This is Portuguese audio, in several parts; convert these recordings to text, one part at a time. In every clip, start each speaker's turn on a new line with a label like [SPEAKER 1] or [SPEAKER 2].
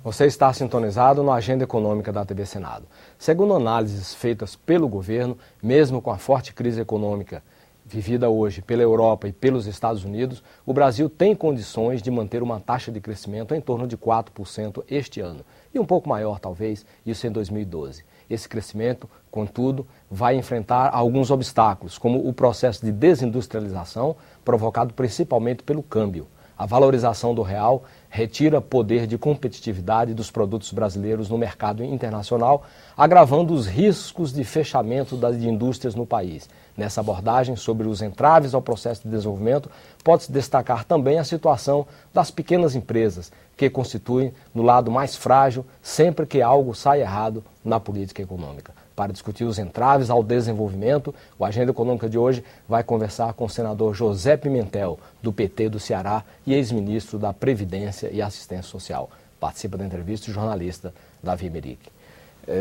[SPEAKER 1] Você está sintonizado na Agenda Econômica da TV Senado. Segundo análises feitas pelo governo, mesmo com a forte crise econômica vivida hoje pela Europa e pelos Estados Unidos, o Brasil tem condições de manter uma taxa de crescimento em torno de 4% este ano. E um pouco maior, talvez, isso em 2012. Esse crescimento, contudo, vai enfrentar alguns obstáculos, como o processo de desindustrialização, provocado principalmente pelo câmbio. A valorização do real retira poder de competitividade dos produtos brasileiros no mercado internacional, agravando os riscos de fechamento das indústrias no país. Nessa abordagem sobre os entraves ao processo de desenvolvimento, pode-se destacar também a situação das pequenas empresas, que constituem no lado mais frágil sempre que algo sai errado na política econômica. Para discutir os entraves ao desenvolvimento, o Agenda Econômica de hoje vai conversar com o senador José Pimentel, do PT do Ceará e ex-ministro da Previdência e Assistência Social. Participa da entrevista o jornalista Davi Meric.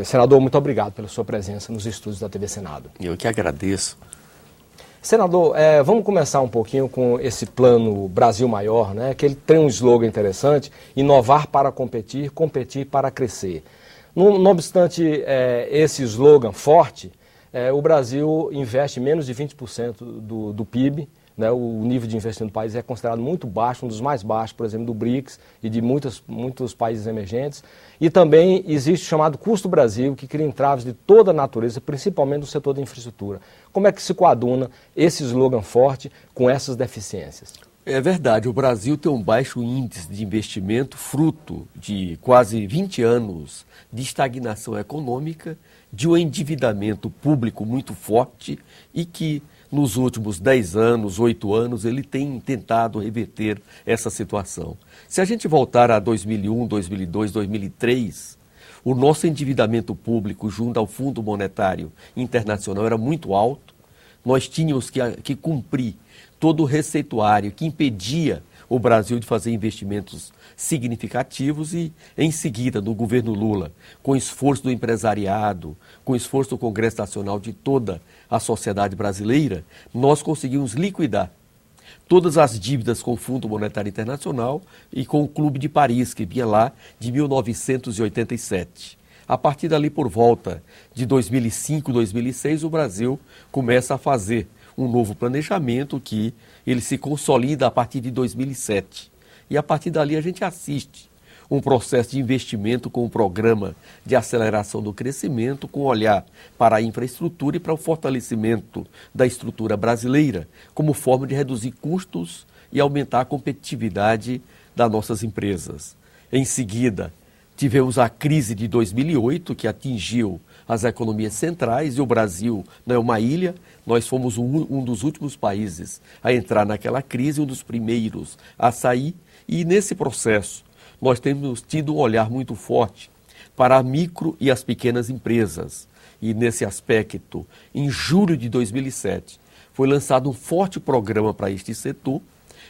[SPEAKER 1] Senador, muito obrigado pela sua presença nos estúdios da TV Senado.
[SPEAKER 2] Eu que agradeço.
[SPEAKER 1] Senador, vamos começar um pouquinho com esse plano Brasil Maior, né? Que ele tem um slogan interessante: inovar para competir, competir para crescer. Não obstante esse slogan forte, o Brasil investe menos de 20% do PIB, né? O nível de investimento do país é considerado muito baixo, um dos mais baixos, por exemplo, do BRICS e de muitos países emergentes. E também existe o chamado Custo Brasil, que cria entraves de toda a natureza, principalmente no setor da infraestrutura. Como é que se coaduna esse slogan forte com essas deficiências?
[SPEAKER 2] É verdade, o Brasil tem um baixo índice de investimento, fruto de quase 20 anos de estagnação econômica, de um endividamento público muito forte e que nos últimos 10 anos, 8 anos, ele tem tentado reverter essa situação. Se a gente voltar a 2001, 2002, 2003, o nosso endividamento público junto ao Fundo Monetário Internacional era muito alto. Nós tínhamos que cumprir todo o receituário que impedia o Brasil de fazer investimentos significativos e, em seguida, no governo Lula, com esforço do empresariado, com esforço do Congresso Nacional, de toda a sociedade brasileira, nós conseguimos liquidar todas as dívidas com o Fundo Monetário Internacional e com o Clube de Paris, que vinha lá de 1987. A partir dali, por volta de 2005, 2006, o Brasil começa a fazer um novo planejamento que ele se consolida a partir de 2007. E a partir dali a gente assiste um processo de investimento com um programa de aceleração do crescimento, com olhar para a infraestrutura e para o fortalecimento da estrutura brasileira, como forma de reduzir custos e aumentar a competitividade das nossas empresas. Em seguida, tivemos a crise de 2008, que atingiu as economias centrais, e o Brasil não é uma ilha. Nós fomos um dos últimos países a entrar naquela crise, um dos primeiros a sair, e nesse processo nós temos tido um olhar muito forte para a micro e as pequenas empresas. E nesse aspecto, em julho de 2007, foi lançado um forte programa para este setor.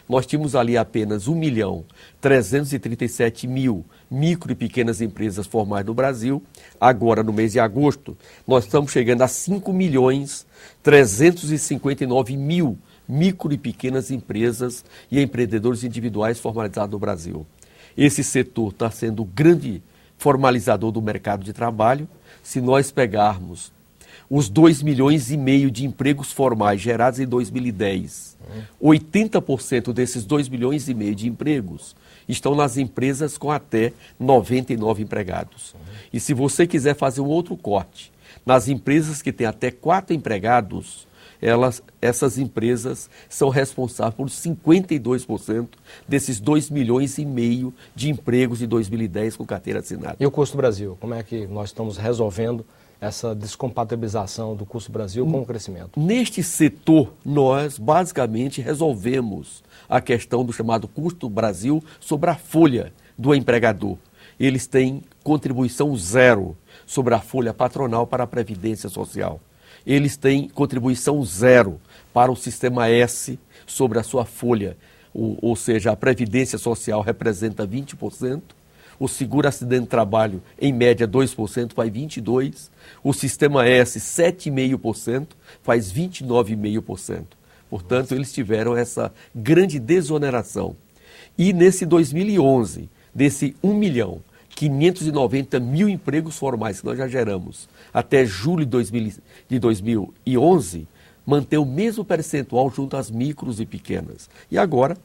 [SPEAKER 2] Nós tínhamos ali apenas 1.337.000 micro e pequenas empresas formais no Brasil. Agora, no mês de agosto, nós estamos chegando a 5.359.000 micro e pequenas empresas e empreendedores individuais formalizados no Brasil. Esse setor está sendo o grande formalizador do mercado de trabalho. Se nós pegarmos os 2,5 milhões de empregos formais gerados em 2010, 80% desses 2,5 milhões de empregos estão nas empresas com até 99 empregados. E se você quiser fazer um outro corte, nas empresas que têm até 4 empregados, essas empresas são responsáveis por 52% desses 2,5 milhões de empregos de 2010 com carteira assinada.
[SPEAKER 1] E o Custo Brasil? Como é que nós estamos resolvendo essa descompatibilização do Custo Brasil com o crescimento?
[SPEAKER 2] Neste setor, nós basicamente resolvemos a questão do chamado Custo Brasil sobre a folha do empregador. Eles têm contribuição zero sobre a folha patronal para a Previdência Social. Eles têm contribuição zero para o Sistema S sobre a sua folha, ou seja, a Previdência Social representa 20%, o seguro-acidente de trabalho, em média, 2%, faz 22%, o Sistema S, 7,5%, faz 29,5%. Portanto, eles tiveram essa grande desoneração. E nesse 2011, desse 1 milhão 590 mil empregos formais que nós já geramos até julho de 2011, manter o mesmo percentual junto às micros e pequenas. E agora,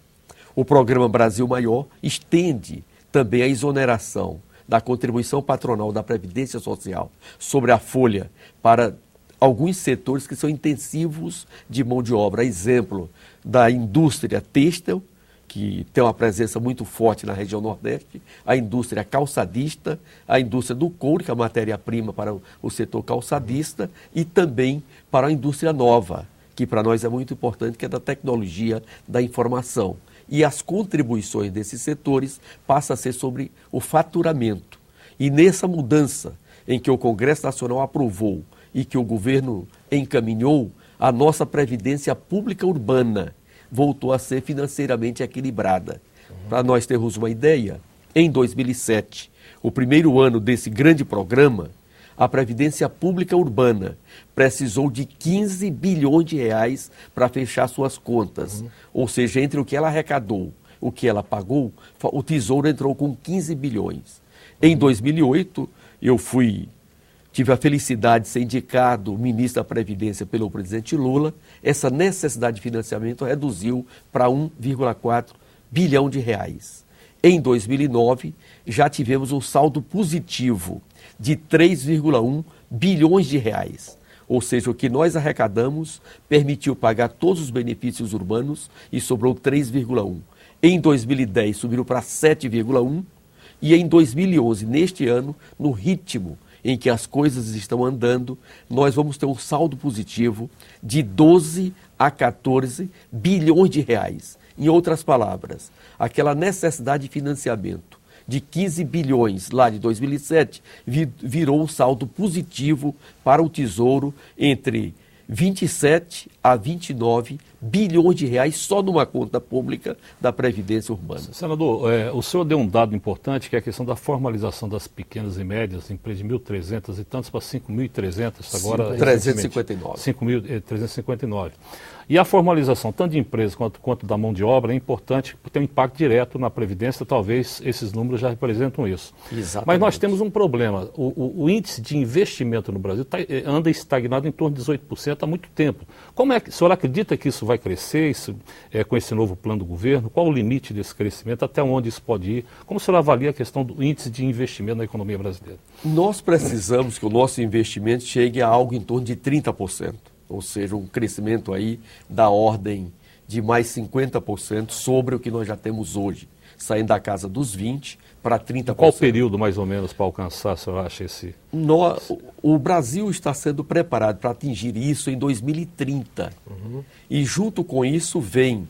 [SPEAKER 2] o Programa Brasil Maior estende também a exoneração da contribuição patronal da Previdência Social sobre a folha para alguns setores que são intensivos de mão de obra. Exemplo da indústria têxtil, que tem uma presença muito forte na região Nordeste, a indústria calçadista, a indústria do couro, que é a matéria-prima para o setor calçadista, e também para a indústria nova, que para nós é muito importante, que é da tecnologia da informação. E as contribuições desses setores passam a ser sobre o faturamento. E nessa mudança em que o Congresso Nacional aprovou e que o governo encaminhou, a nossa Previdência Pública Urbana voltou a ser financeiramente equilibrada. Para nós termos uma ideia, em 2007, o primeiro ano desse grande programa, a Previdência Pública Urbana precisou de 15 bilhões de reais para fechar suas contas. Ou seja, entre o que ela arrecadou, o que ela pagou, o Tesouro entrou com 15 bilhões. Em 2008, tive a felicidade de ser indicado ministro da Previdência pelo presidente Lula. Essa necessidade de financiamento reduziu para 1,4 bilhão de reais. Em 2009, já tivemos um saldo positivo de 3,1 bilhões de reais. Ou seja, o que nós arrecadamos permitiu pagar todos os benefícios urbanos e sobrou 3,1. Em 2010, subiu para 7,1. E em 2011, neste ano, no ritmo em que as coisas estão andando, nós vamos ter um saldo positivo de 12 a 14 bilhões de reais. Em outras palavras, aquela necessidade de financiamento de 15 bilhões lá de 2007 virou um saldo positivo para o Tesouro entre 27 a 29 bilhões de reais só numa conta pública da Previdência Urbana.
[SPEAKER 3] Senador, o senhor deu um dado importante, que é a questão da formalização das pequenas e médias empresas de 1.300 e tantos para 5.300, agora...
[SPEAKER 2] 359.
[SPEAKER 3] 5.359. E a formalização, tanto de empresas quanto da mão de obra, é importante, porque tem um impacto direto na Previdência, talvez esses números já representam isso.
[SPEAKER 2] Exatamente.
[SPEAKER 3] Mas nós temos um problema, o índice de investimento no Brasil anda estagnado em torno de 18% há muito tempo. Como é que o senhor acredita que isso vai crescer com esse novo plano do governo? Qual o limite desse crescimento? Até onde isso pode ir? Como o senhor avalia a questão do índice de investimento na economia brasileira?
[SPEAKER 2] Nós precisamos que o nosso investimento chegue a algo em torno de 30%. Ou seja, um crescimento aí da ordem de mais 50% sobre o que nós já temos hoje, saindo da casa dos 20% para 30%.
[SPEAKER 3] Qual período, mais ou menos, para alcançar, o senhor acha esse...
[SPEAKER 2] O Brasil está sendo preparado para atingir isso em 2030. E junto com isso vem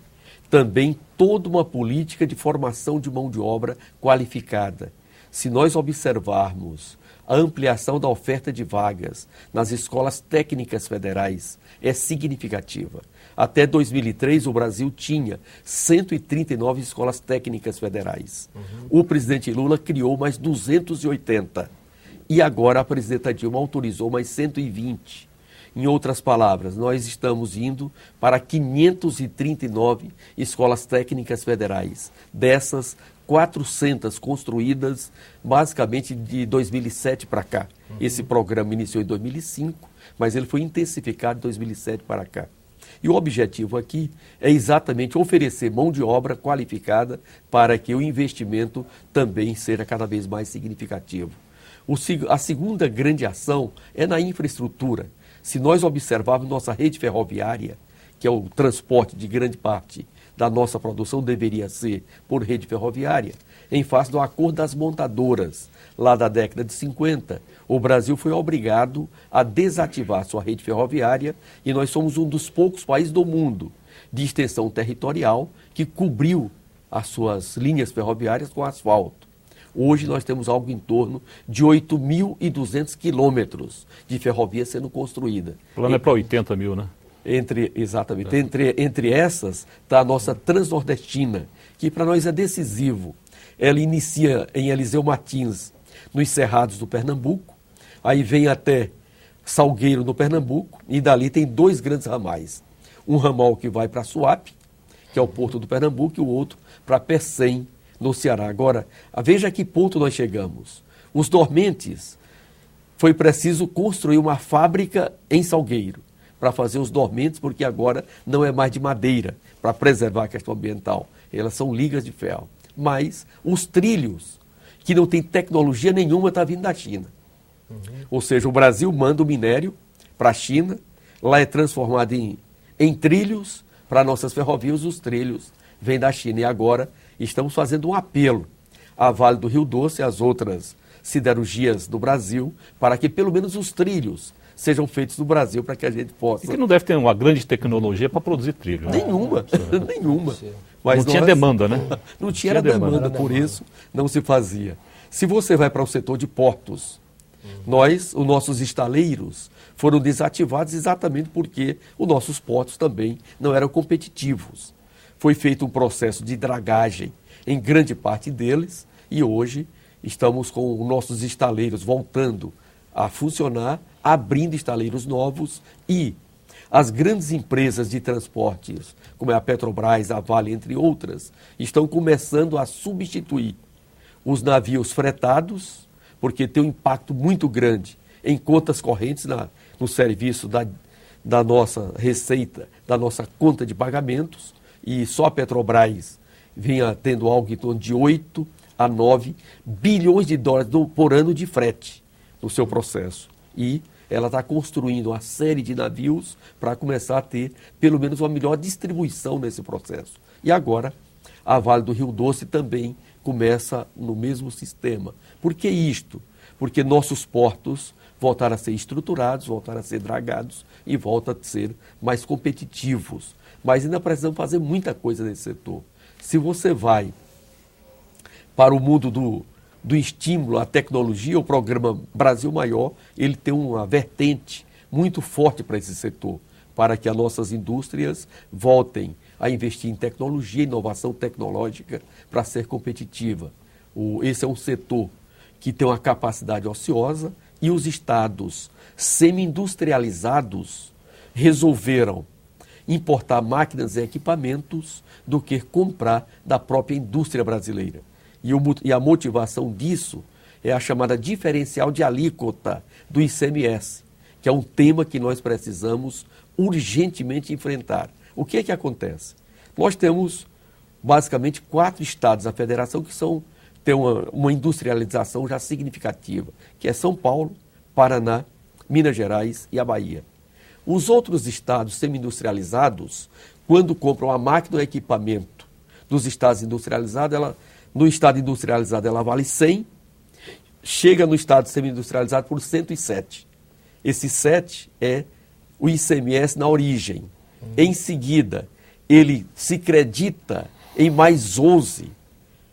[SPEAKER 2] também toda uma política de formação de mão de obra qualificada. Se nós observarmos a ampliação da oferta de vagas nas escolas técnicas federais é significativa. Até 2003, o Brasil tinha 139 escolas técnicas federais. O presidente Lula criou mais 280. E agora a presidenta Dilma autorizou mais 120. Em outras palavras, nós estamos indo para 539 escolas técnicas federais. Dessas, 400 construídas basicamente de 2007 para cá. Esse programa iniciou em 2005, mas ele foi intensificado de 2007 para cá. E o objetivo aqui é exatamente oferecer mão de obra qualificada para que o investimento também seja cada vez mais significativo. A segunda grande ação é na infraestrutura. Se nós observarmos nossa rede ferroviária, que é o transporte de grande parte da nossa produção deveria ser por rede ferroviária, em face do acordo das montadoras, lá da década de 50, o Brasil foi obrigado a desativar sua rede ferroviária e nós somos um dos poucos países do mundo de extensão territorial que cobriu as suas linhas ferroviárias com asfalto. Hoje nós temos algo em torno de 8.200 quilômetros de ferrovia sendo construída.
[SPEAKER 3] O plano é para 80 mil, né?
[SPEAKER 2] Exatamente. Entre essas está a nossa Transnordestina, que para nós é decisivo. Ela inicia em Eliseu Martins, nos Cerrados do Pernambuco, aí vem até Salgueiro, no Pernambuco, e dali tem dois grandes ramais. Um ramal que vai para Suape, que é o porto do Pernambuco, e o outro para Pecém, no Ceará. Agora, veja a que ponto nós chegamos. Os dormentes, foi preciso construir uma fábrica em Salgueiro para fazer os dormentes, porque agora não é mais de madeira, para preservar a questão ambiental. Elas são ligas de ferro. Mas os trilhos, que não tem tecnologia nenhuma, está vindo da China. Ou seja, o Brasil manda o minério para a China, lá é transformado em trilhos para nossas ferrovias, os trilhos vêm da China. E agora estamos fazendo um apelo à Vale do Rio Doce e às outras siderurgias do Brasil, para que pelo menos os trilhos sejam feitos no Brasil, para que a gente possa...
[SPEAKER 3] E que não deve ter uma grande tecnologia para produzir trilho, né?
[SPEAKER 2] Nenhuma. Mas
[SPEAKER 3] não tinha demanda, né?
[SPEAKER 2] Não tinha demanda, por isso não se fazia. Se você vai para o setor de portos, os nossos estaleiros foram desativados exatamente porque os nossos portos também não eram competitivos. Foi feito um processo de dragagem em grande parte deles e hoje estamos com os nossos estaleiros voltando a funcionar, abrindo estaleiros novos e as grandes empresas de transportes, como é a Petrobras, a Vale, entre outras, estão começando a substituir os navios fretados, porque tem um impacto muito grande em contas correntes no serviço da nossa receita, da nossa conta de pagamentos, e só a Petrobras vinha tendo algo em torno de 8 a 9 bilhões de dólares por ano de frete no seu processo. E ela está construindo uma série de navios para começar a ter pelo menos uma melhor distribuição nesse processo. E agora a Vale do Rio Doce também começa no mesmo sistema. Por que isto? Porque nossos portos voltaram a ser estruturados, voltaram a ser dragados e voltam a ser mais competitivos. Mas ainda precisamos fazer muita coisa nesse setor. Se você vai para o mundo do estímulo à tecnologia, o programa Brasil Maior, ele tem uma vertente muito forte para esse setor, para que as nossas indústrias voltem a investir em tecnologia, inovação tecnológica, para ser competitiva. Esse é um setor que tem uma capacidade ociosa e os estados semi-industrializados resolveram importar máquinas e equipamentos do que comprar da própria indústria brasileira. E a motivação disso é a chamada diferencial de alíquota do ICMS, que é um tema que nós precisamos urgentemente enfrentar. O que é que acontece? Nós temos basicamente 4 estados da federação que têm uma industrialização já significativa, que é São Paulo, Paraná, Minas Gerais e a Bahia. Os outros estados semi-industrializados, quando compram a máquina ou equipamento dos estados industrializados, no estado industrializado ela vale 100, chega no estado semi-industrializado por 107. Esse 7 é o ICMS na origem. Em seguida, ele se credita em mais 11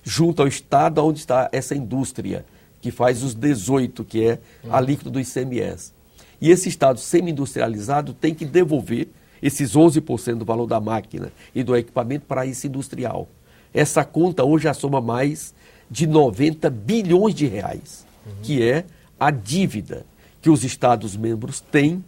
[SPEAKER 2] junto ao estado onde está essa indústria, que faz os 18, que é a alíquota do ICMS. E esse estado semi-industrializado tem que devolver esses 11% do valor da máquina e do equipamento para esse industrial. Essa conta hoje já soma mais de 90 bilhões de reais, que é a dívida que os Estados-membros têm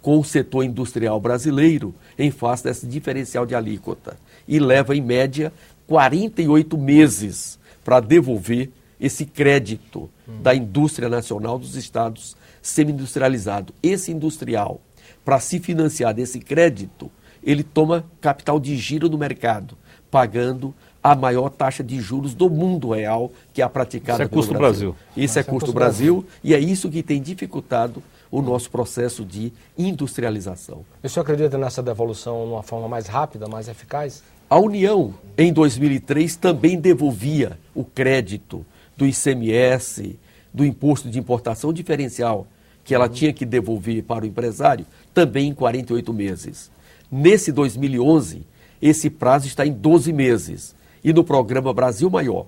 [SPEAKER 2] com o setor industrial brasileiro em face desse diferencial de alíquota. E leva, em média, 48 meses para devolver esse crédito da indústria nacional dos estados semi-industrializados. Esse industrial, para se financiar desse crédito, ele toma capital de giro no mercado, pagando a maior taxa de juros do mundo real, que é a praticada pelo Brasil. Isso é custo do Brasil e é isso que tem dificultado o nosso processo de industrialização.
[SPEAKER 1] E o senhor acredita nessa devolução de uma forma mais rápida, mais eficaz?
[SPEAKER 2] A União, em 2003, também devolvia o crédito do ICMS, do imposto de importação diferencial, que ela tinha que devolver para o empresário, também em 48 meses. Nesse 2011, esse prazo está em 12 meses. E no programa Brasil Maior,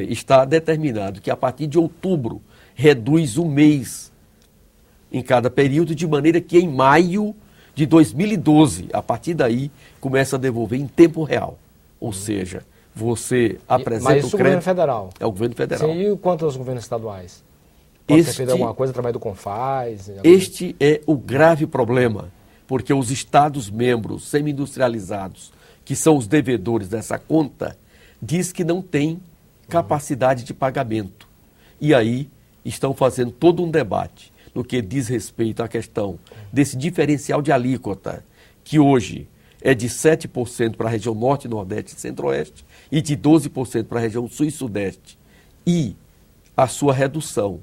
[SPEAKER 2] está determinado que a partir de outubro reduz um mês em cada período, de maneira que em maio de 2012, a partir daí, começa a devolver em tempo real. Ou seja, você apresenta
[SPEAKER 1] mas isso
[SPEAKER 2] o crédito...
[SPEAKER 1] governo federal?
[SPEAKER 2] É o governo federal.
[SPEAKER 1] Sim, e quanto aos governos estaduais? Pode ser feito alguma coisa através do CONFAS?
[SPEAKER 2] Este é o grave problema, porque os estados-membros semi-industrializados, que são os devedores dessa conta, diz que não tem capacidade de pagamento. E aí estão fazendo todo um debate no que diz respeito à questão desse diferencial de alíquota, que hoje é de 7% para a região norte, nordeste e centro-oeste e de 12% para a região sul e sudeste. E a sua redução,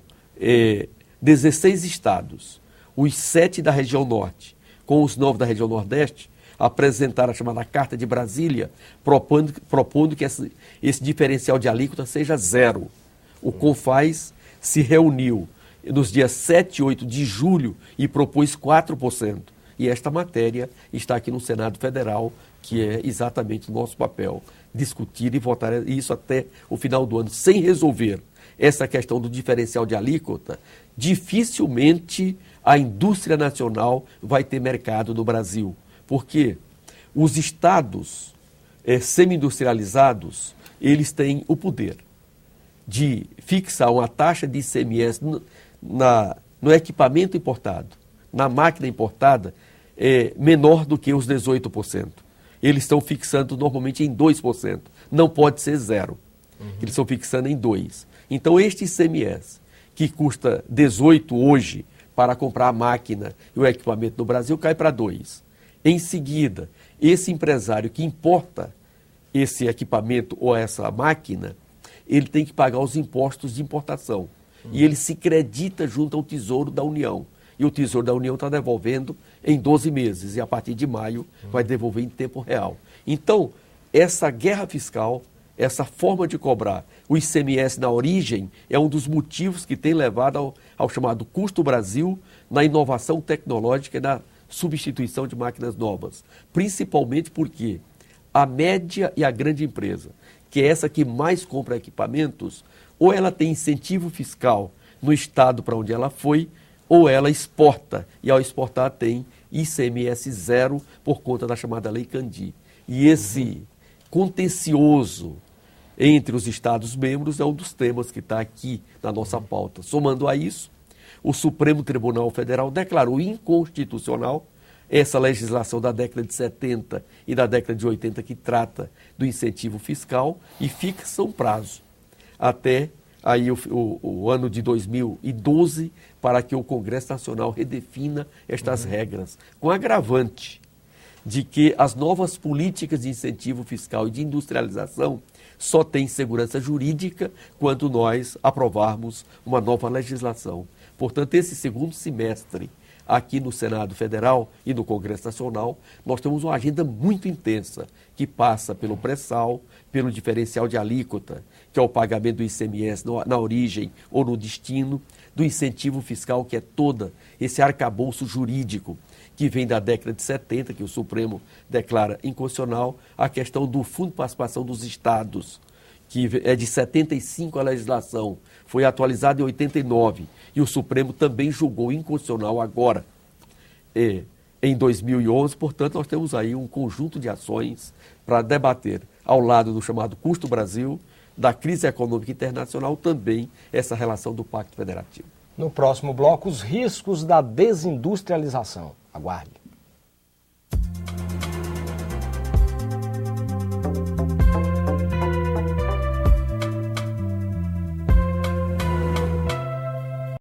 [SPEAKER 2] 16 estados, os 7 da região norte, com os 9 da região nordeste, apresentaram a chamada Carta de Brasília, propondo que esse diferencial de alíquota seja zero. O CONFAS se reuniu nos dias 7 e 8 de julho e propôs 4%. E esta matéria está aqui no Senado Federal, que é exatamente o nosso papel, discutir e votar isso até o final do ano, sem resolver essa questão do diferencial de alíquota. Dificilmente a indústria nacional vai ter mercado no Brasil, porque os estados semi-industrializados, eles têm o poder de fixar uma taxa de ICMS no equipamento importado, na máquina importada, menor do que os 18%. Eles estão fixando normalmente em 2%. Não pode ser zero. Eles estão fixando em 2%. Então, este ICMS, que custa 18% hoje para comprar a máquina e o equipamento no Brasil, cai para 2%. Em seguida, esse empresário que importa esse equipamento ou essa máquina, ele tem que pagar os impostos de importação. E ele se credita junto ao Tesouro da União. E o Tesouro da União está devolvendo em 12 meses. E a partir de maio vai devolver em tempo real. Então, essa guerra fiscal, essa forma de cobrar o ICMS na origem, é um dos motivos que tem levado ao chamado custo Brasil na inovação tecnológica e na substituição de máquinas novas. Principalmente porque a média e a grande empresa, que é essa que mais compra equipamentos, ou ela tem incentivo fiscal no estado para onde ela foi, ou ela exporta, e ao exportar tem ICMS zero por conta da chamada Lei Candir. E esse contencioso entre os Estados-membros é um dos temas que está aqui na nossa pauta. Somando a isso, o Supremo Tribunal Federal declarou inconstitucional essa legislação da década de 70 e da década de 80 que trata do incentivo fiscal e fixa um prazo até aí o ano de 2012 para que o Congresso Nacional redefina estas regras, com agravante de que as novas políticas de incentivo fiscal e de industrialização só têm segurança jurídica quando nós aprovarmos uma nova legislação. Portanto, esse segundo semestre, aqui no Senado Federal e no Congresso Nacional, nós temos uma agenda muito intensa, que passa pelo pré-sal, pelo diferencial de alíquota, que é o pagamento do ICMS na origem ou no destino, do incentivo fiscal, que é todo esse arcabouço jurídico que vem da década de 70, que o Supremo declara inconstitucional, a questão do Fundo de Participação dos Estados, que é de 75 a legislação, foi atualizada em 89, e o Supremo também julgou inconstitucional agora, em 2011. Portanto, nós temos aí um conjunto de ações para debater, ao lado do chamado Custo Brasil, da crise econômica internacional, também essa relação do Pacto Federativo.
[SPEAKER 1] No próximo bloco, os riscos da desindustrialização. Aguarde.